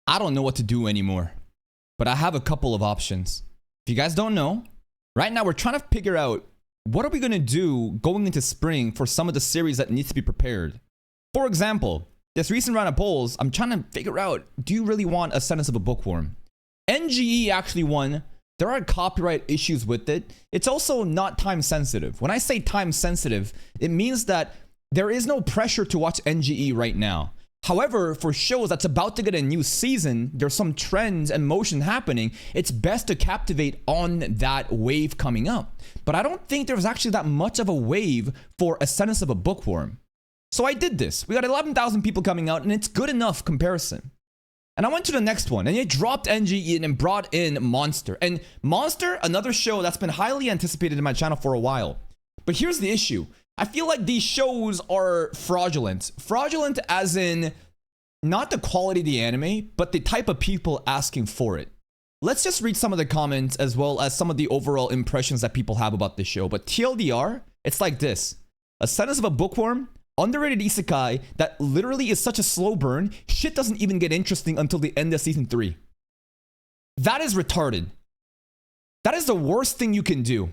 I don't know what to do anymore, but I have a couple of options. If you guys don't know, right now we're trying to figure out what are we going to do going into spring for some of the series that needs to be prepared. For example, this recent round of polls, I'm trying to figure out, do you really want Ascendance of a Bookworm? NGE actually won. There are copyright issues with it. It's also not time sensitive. When I say time sensitive, it means that there is no pressure to watch NGE right now. However, for shows that's about to get a new season, there's some trends and motion happening. It's best to captivate on that wave coming up. But I don't think there's actually that much of a wave for Ascendance of a Bookworm. So I did this. We got 11,000 people coming out, and it's good enough comparison. And I went to the next one, and it dropped NGE and brought in Monster. And Monster, another show that's been highly anticipated in my channel for a while. But here's the issue. I feel like these shows are fraudulent. Fraudulent as in not the quality of the anime, but the type of people asking for it. Let's just read some of the comments as well as some of the overall impressions that people have about this show. But TLDR, it's like this. Ascendance of a Bookworm, underrated isekai that literally is such a slow burn, shit doesn't even get interesting until the end of season 3. That is retarded. That is the worst thing you can do.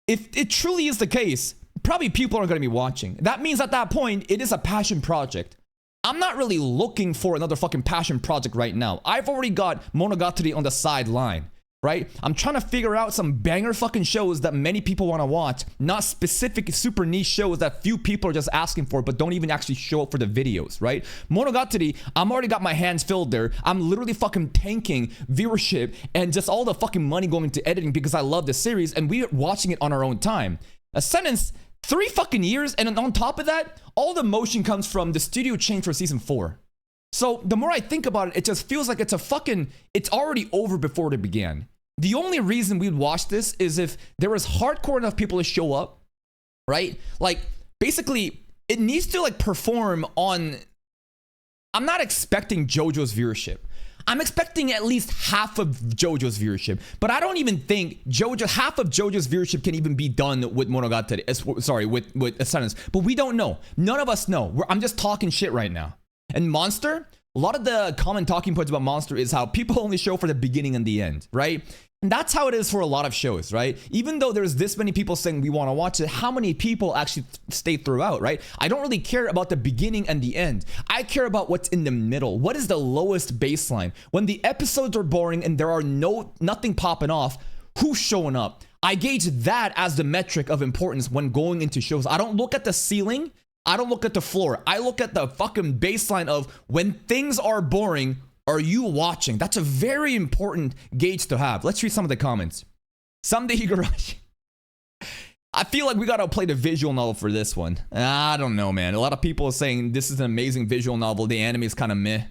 If it truly is the case, probably people aren't going to be watching. That means at that point, it is a passion project. I'm not really looking for another fucking passion project right now. I've already got Monogatari on the sideline, right? I'm trying to figure out some banger fucking shows that many people want to watch, not specific super niche shows that few people are just asking for but don't even actually show up for the videos, right? Monogatari, I'm already got my hands filled there. I'm literally fucking tanking viewership and just all the fucking money going into editing because I love the series and we're watching it on our own time. Ascendance, 3 fucking years, and on top of that, all the motion comes from the studio change for season 4. So the more I think about it, it just feels like it's already over before it began. The only reason we'd watch this is if there was hardcore enough people to show up, right? Like, basically, it needs to like perform on... I'm not expecting JoJo's viewership. I'm expecting at least half of JoJo's viewership, but I don't even think half of JoJo's viewership can even be done with Monogatari. Sorry, with Ascendance. But we don't know. None of us know. I'm just talking shit right now. And Monster, a lot of the common talking points about Monster is how people only show for the beginning and the end, right? And that's how it is for a lot of shows, right? Even though there's this many people saying we want to watch it, how many people actually stay throughout, right? I don't really care about the beginning and the end. I care about what's in the middle. What is the lowest baseline? When the episodes are boring and there are nothing popping off, who's showing up? I gauge that as the metric of importance when going into shows. I don't look at the ceiling. I don't look at the floor. I look at the fucking baseline of when things are boring, are you watching? That's a very important gauge to have. Let's read some of the comments. Someday Higurashi. I feel like we gotta play the visual novel for this one. I don't know, man. A lot of people are saying this is an amazing visual novel. The anime is kind of meh.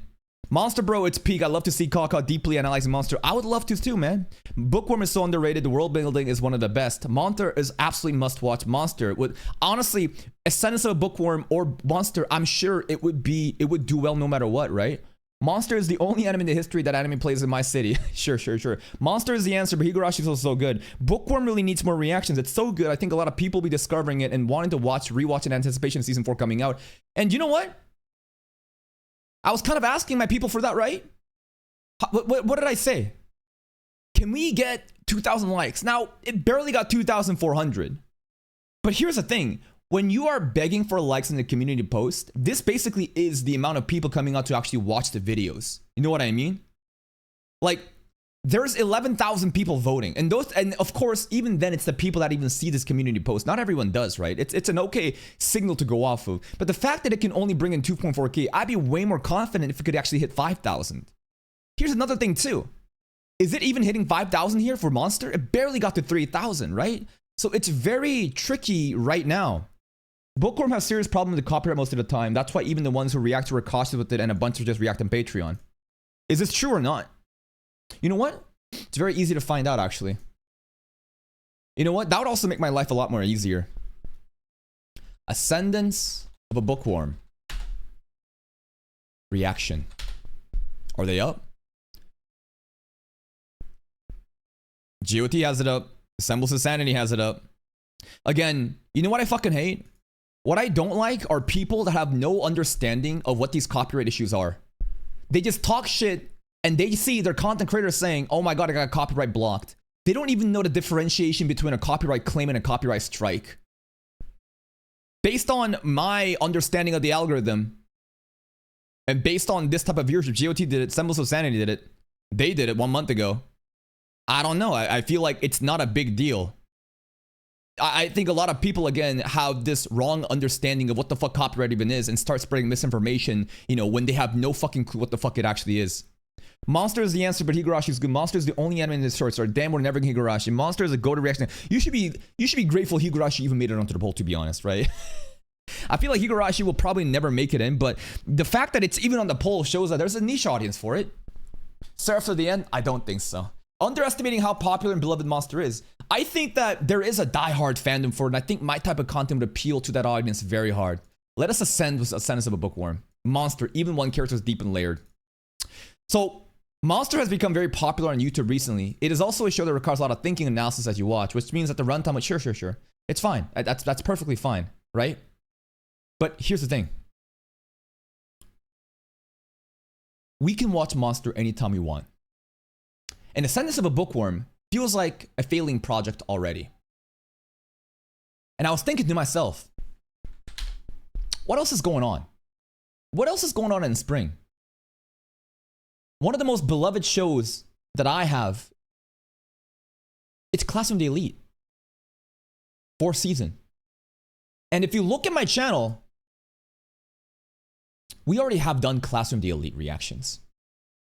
Monster Bro, it's peak. I love to see Kaka deeply analyzing Monster. I would love to too, man. Bookworm is so underrated. The world building is one of the best. Monster is absolutely must watch. Monster would honestly, Ascendance of a Bookworm or Monster, I'm sure it would do well no matter what, right? Monster is the only anime in the history that anime plays in my city. Sure. Monster is the answer, but Higurashi is also so good. Bookworm really needs more reactions. It's so good. I think a lot of people will be discovering it and wanting to rewatch in anticipation of season 4 coming out. And you know what? I was kind of asking my people for that, right? What did I say? Can we get 2,000 likes? Now, it barely got 2,400. But here's the thing. When you are begging for likes in the community post, this basically is the amount of people coming out to actually watch the videos. You know what I mean? Like, there's 11,000 people voting. And of course, even then, it's the people that even see this community post. Not everyone does, right? It's an okay signal to go off of. But the fact that it can only bring in 2.4K, I'd be way more confident if it could actually hit 5,000. Here's another thing too. Is it even hitting 5,000 here for Monster? It barely got to 3,000, right? So it's very tricky right now. Bookworm has serious problems with copyright most of the time. That's why even the ones who react were cautious with it and a bunch of just react on Patreon. Is this true or not? You know what? It's very easy to find out, actually. You know what? That would also make my life a lot more easier. Ascendance of a Bookworm. Reaction. Are they up? GOT has it up. Assembles Insanity has it up. Again, you know what I fucking hate? What I don't like are people that have no understanding of what these copyright issues are. They just talk shit and they see their content creators saying, oh my God, I got copyright blocked. They don't even know the differentiation between a copyright claim and a copyright strike. Based on my understanding of the algorithm, and based on this type of viewership, GOT did it, Symbols of Sanity did it, they did it 1 month ago. I don't know. I feel like it's not a big deal. I think a lot of people, again, have this wrong understanding of what the fuck copyright even is and start spreading misinformation, you know, when they have no fucking clue what the fuck it actually is. Monster is the answer, but Higurashi is good. Monster is the only anime in this short story. Damn, we're never getting Higurashi. Monster is a go-to reaction. You should be grateful Higurashi even made it onto the poll, to be honest, right? I feel like Higurashi will probably never make it in, but the fact that it's even on the poll shows that there's a niche audience for it. Seraph to the end? I don't think so. Underestimating how popular and beloved Monster is. I think that there is a diehard fandom for it, and I think my type of content would appeal to that audience very hard. Let us ascend with a sentence of a bookworm. Monster, even one character is deep and layered. So, Monster has become very popular on YouTube recently. It is also a show that requires a lot of thinking and analysis as you watch, which means that the runtime, sure. It's fine. That's perfectly fine, right? But here's the thing. We can watch Monster anytime we want. And the sentence of a bookworm feels like a failing project already. And I was thinking to myself, what else is going on? What else is going on in spring? One of the most beloved shows that I have, it's Classroom the Elite. 4th season. And if you look at my channel, we already have done Classroom the Elite reactions,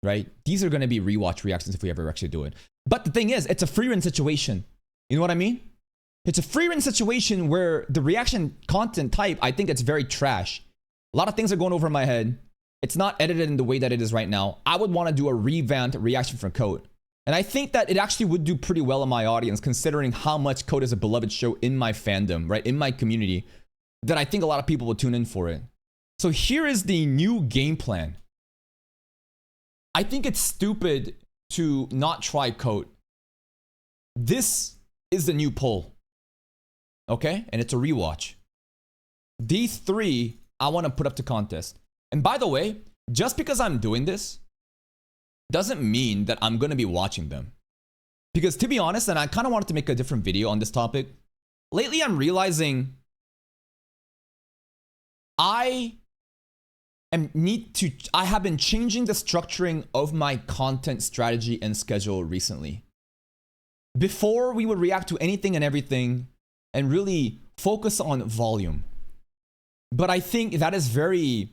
right? These are going to be rewatch reactions if we ever actually do it. But the thing is, it's a free run situation. You know what I mean? It's a free run situation where the reaction content type, I think it's very trash. A lot of things are going over my head. It's not edited in the way that it is right now. I would want to do a revamped reaction from Code. And I think that it actually would do pretty well in my audience, considering how much Code is a beloved show in my fandom, right? In my community, that I think a lot of people will tune in for it. So here is the new game plan. I think it's stupid to not try Code. This is the new poll. Okay? And it's a rewatch. These 3 I want to put up to contest. And by the way, just because I'm doing this doesn't mean that I'm going to be watching them. Because to be honest, and I kind of wanted to make a different video on this topic, lately I'm realizing I have been changing the structuring of my content strategy and schedule recently. Before, we would react to anything and everything and really focus on volume. But I think that is very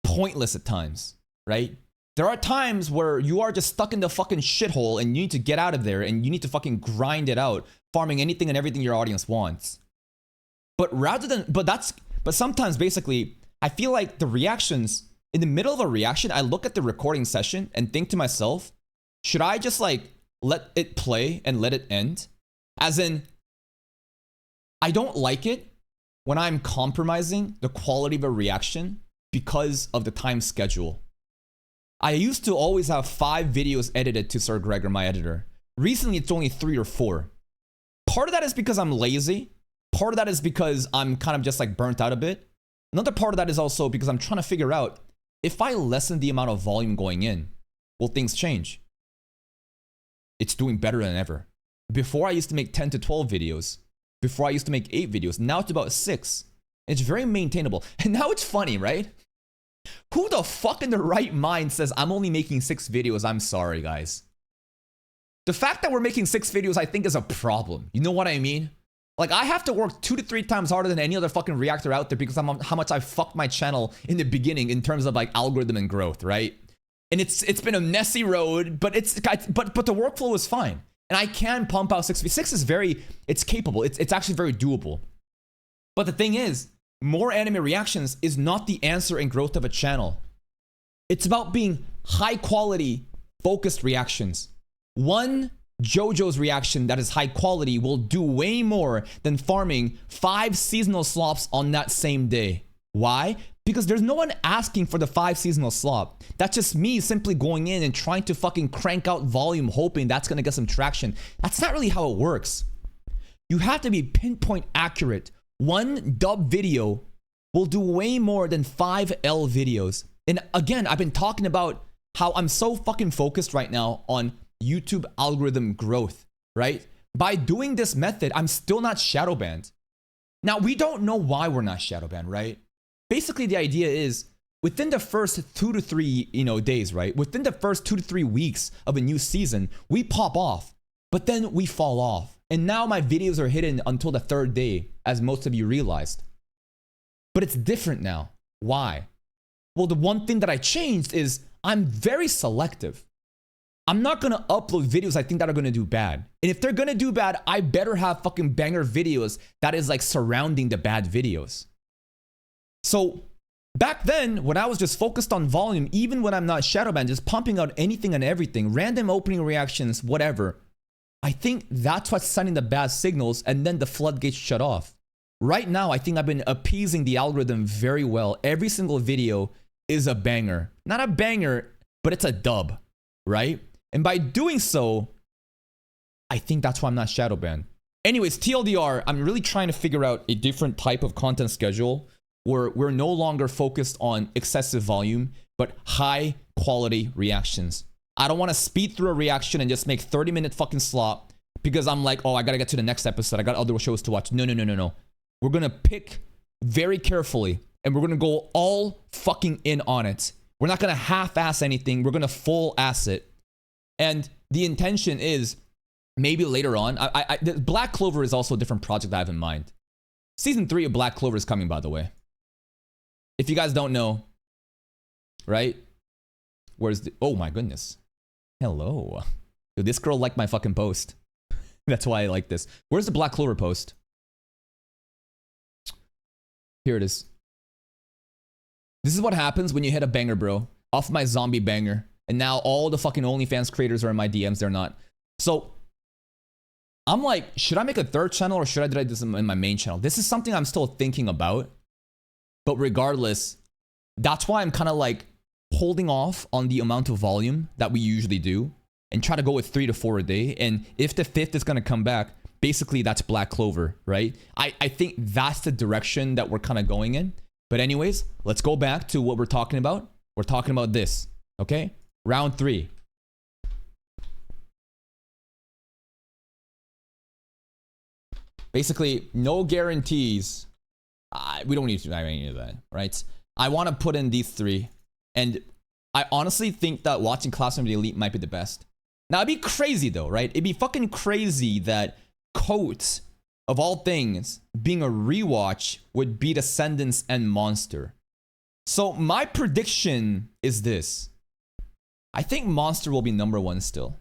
pointless at times, right? There are times where you are just stuck in the fucking shithole and you need to get out of there and you need to fucking grind it out, farming anything and everything your audience wants. But sometimes basically, I feel like the reactions, in the middle of a reaction, I look at the recording session and think to myself, should I just like let it play and let it end? As in, I don't like it when I'm compromising the quality of a reaction because of the time schedule. I used to always have 5 videos edited to Sir Gregor, my editor. Recently, it's only 3 or 4. Part of that is because I'm lazy. Part of that is because I'm kind of just like burnt out a bit. Another part of that is also because I'm trying to figure out, if I lessen the amount of volume going in, will things change? It's doing better than ever. Before, I used to make 10 to 12 videos. Before, I used to make 8 videos. Now it's about 6. It's very maintainable. And now it's funny, right? Who the fuck in their right mind says I'm only making 6 videos? I'm sorry, guys. The fact that we're making 6 videos, I think, is a problem. You know what I mean? Like, I have to work 2 to 3 times harder than any other fucking reactor out there because of how much I fucked my channel in the beginning in terms of like algorithm and growth, right? And it's been a messy road, but the workflow is fine. And I can pump out 6 is very, it's capable. It's actually very doable. But the thing is, more anime reactions is not the answer in growth of a channel. It's about being high quality, focused reactions. One JoJo's reaction that is high quality will do way more than farming 5 seasonal slops on that same day. Why? Because there's no one asking for the 5 seasonal slop. That's just me simply going in and trying to fucking crank out volume, hoping that's gonna get some traction. That's not really how it works. You have to be pinpoint accurate. One dub video will do way more than 5 L videos. And again, I've been talking about how I'm so fucking focused right now on YouTube algorithm growth, right? By doing this method, I'm still not shadow banned. Now, we don't know why we're not shadow banned, right? Basically, the idea is within the first 2 to 3, days, right? Within the first 2 to 3 weeks of a new season, we pop off, but then we fall off. And now my videos are hidden until the 3rd day, as most of you realized. But it's different now. Why? Well, the one thing that I changed is I'm very selective. I'm not gonna upload videos I think that are gonna do bad. And if they're gonna do bad, I better have fucking banger videos that is like surrounding the bad videos. So back then, when I was just focused on volume, even when I'm not shadow banned, just pumping out anything and everything, random opening reactions, whatever, I think that's what's sending the bad signals, and then the floodgates shut off. Right now, I think I've been appeasing the algorithm very well. Every single video is a banger. Not a banger, but it's a dub, right? And by doing so, I think that's why I'm not shadow banned. Anyways, TLDR, I'm really trying to figure out a different type of content schedule where we're no longer focused on excessive volume, but high quality reactions. I don't want to speed through a reaction and just make 30-minute fucking slop because I'm like, oh, I gotta get to the next episode. I got other shows to watch. No. We're gonna pick very carefully and we're gonna go all fucking in on it. We're not gonna half-ass anything. We're gonna full-ass it. And the intention is maybe later on, Black Clover is also a different project I have in mind. Season 3 of Black Clover is coming, by the way. If you guys don't know, right? Where's the, oh my goodness. Hello. Dude, this girl liked my fucking post. That's why I like this. Where's the Black Clover post? Here it is. This is what happens when you hit a banger, bro. Off my zombie banger. And now all the fucking OnlyFans creators are in my DMs. They're not. So I'm like, should I make a 3rd channel or should I do this in my main channel? This is something I'm still thinking about. But regardless, that's why I'm kind of like holding off on the amount of volume that we usually do and try to go with 3 to 4 a day. And if the 5th is going to come back, basically that's Black Clover, right? I think that's the direction that we're kind of going in. But anyways, let's go back to what we're talking about. We're talking about this, okay? Round 3. Basically, no guarantees. We don't need to do any of that, right? I want to put in these 3. And I honestly think that watching Classroom of the Elite might be the best. Now, it'd be crazy though, right? It'd be fucking crazy that Coat, of all things, being a rewatch, would beat Ascendance and Monster. So my prediction is this. I think Monster will be number 1 still.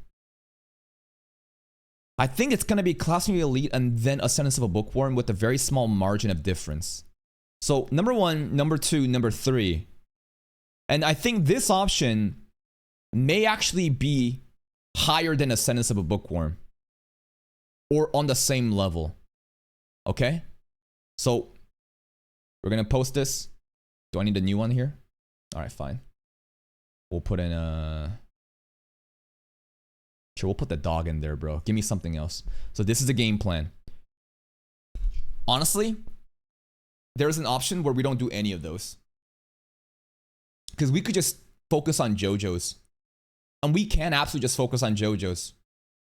I think it's going to be Classroom of the Elite and then Ascendance of a Bookworm with a very small margin of difference. So number 1, number 2, number 3. And I think this option may actually be higher than Ascendance of a Bookworm. Or on the same level. Okay? So we're going to post this. Do I need a new one here? Alright, fine. We'll put in sure, we'll put the dog in there, bro. Give me something else. So this is the game plan. Honestly, there's an option where we don't do any of those. Because we could just focus on JoJo's. And we can absolutely just focus on JoJo's.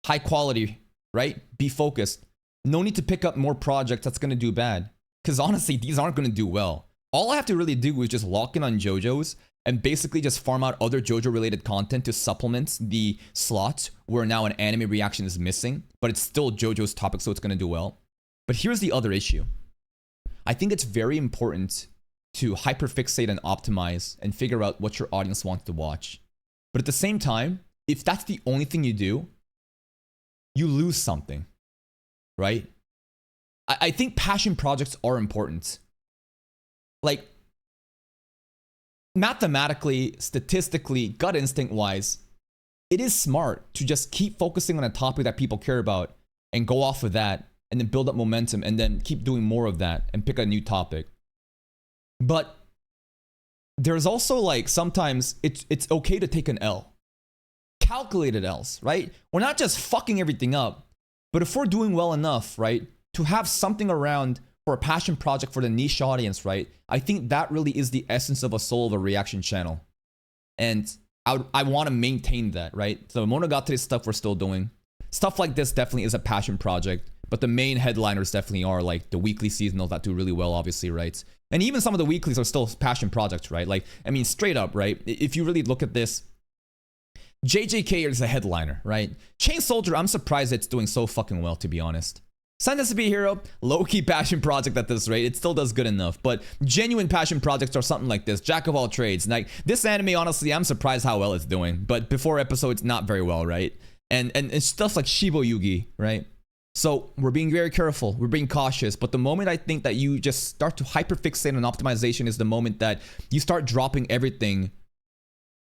High quality, right? Be focused. No need to pick up more projects that's going to do bad. Because honestly, these aren't going to do well. All I have to really do is just lock in on JoJo's and basically just farm out other JoJo related content to supplement the slots where now an anime reaction is missing, but it's still JoJo's topic, so it's going to do well. But here's the other issue. I think it's very important to hyperfixate and optimize and figure out what your audience wants to watch. But at the same time, if that's the only thing you do, you lose something, right? I think passion projects are important. Like, mathematically, statistically, gut instinct wise, it is smart to just keep focusing on a topic that people care about and go off of that and then build up momentum and then keep doing more of that and pick a new topic. But there's also like sometimes it's okay to take an L. Calculated L's, right? We're not just fucking everything up, but if we're doing well enough, right, to have something around for a passion project for the niche audience, right? I think that really is the essence of a soul of a reaction channel. And I want to maintain that, right? So Monogatari stuff we're still doing. Stuff like this definitely is a passion project, but the main headliners definitely are like the weekly seasonals that do really well, obviously, right? And even some of the weeklies are still passion projects, right? Like, I mean, straight up, right? If you really look at this, JJK is a headliner, right? Chain Soldier, I'm surprised it's doing so fucking well, to be honest. Sentence to be a Hero, low-key passion project at this rate. It still does good enough, but genuine passion projects are something like this. Jack of all trades. Like, this anime, honestly, I'm surprised how well it's doing, but before episodes, not very well, right? And it's stuff like Shibo Yugi, right? So we're being very careful, we're being cautious, but the moment I think that you just start to hyperfixate on optimization is the moment that you start dropping everything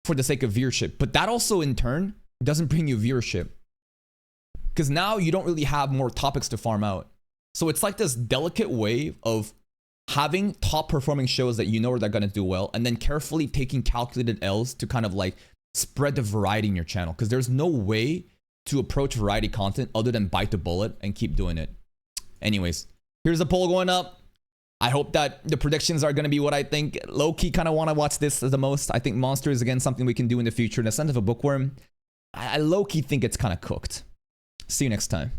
for the sake of viewership. But that also in turn doesn't bring you viewership, because now you don't really have more topics to farm out. So it's like this delicate way of having top performing shows that you know they're gonna do well, and then carefully taking calculated L's to kind of like spread the variety in your channel, because there's no way to approach variety content other than bite the bullet and keep doing it. Anyways, here's the poll going up. I hope that the predictions are going to be what I think. Low-key kind of want to watch this the most. I think Monster is, again, something we can do in the future. In the sense of a bookworm, I low-key think it's kind of cooked. See you next time.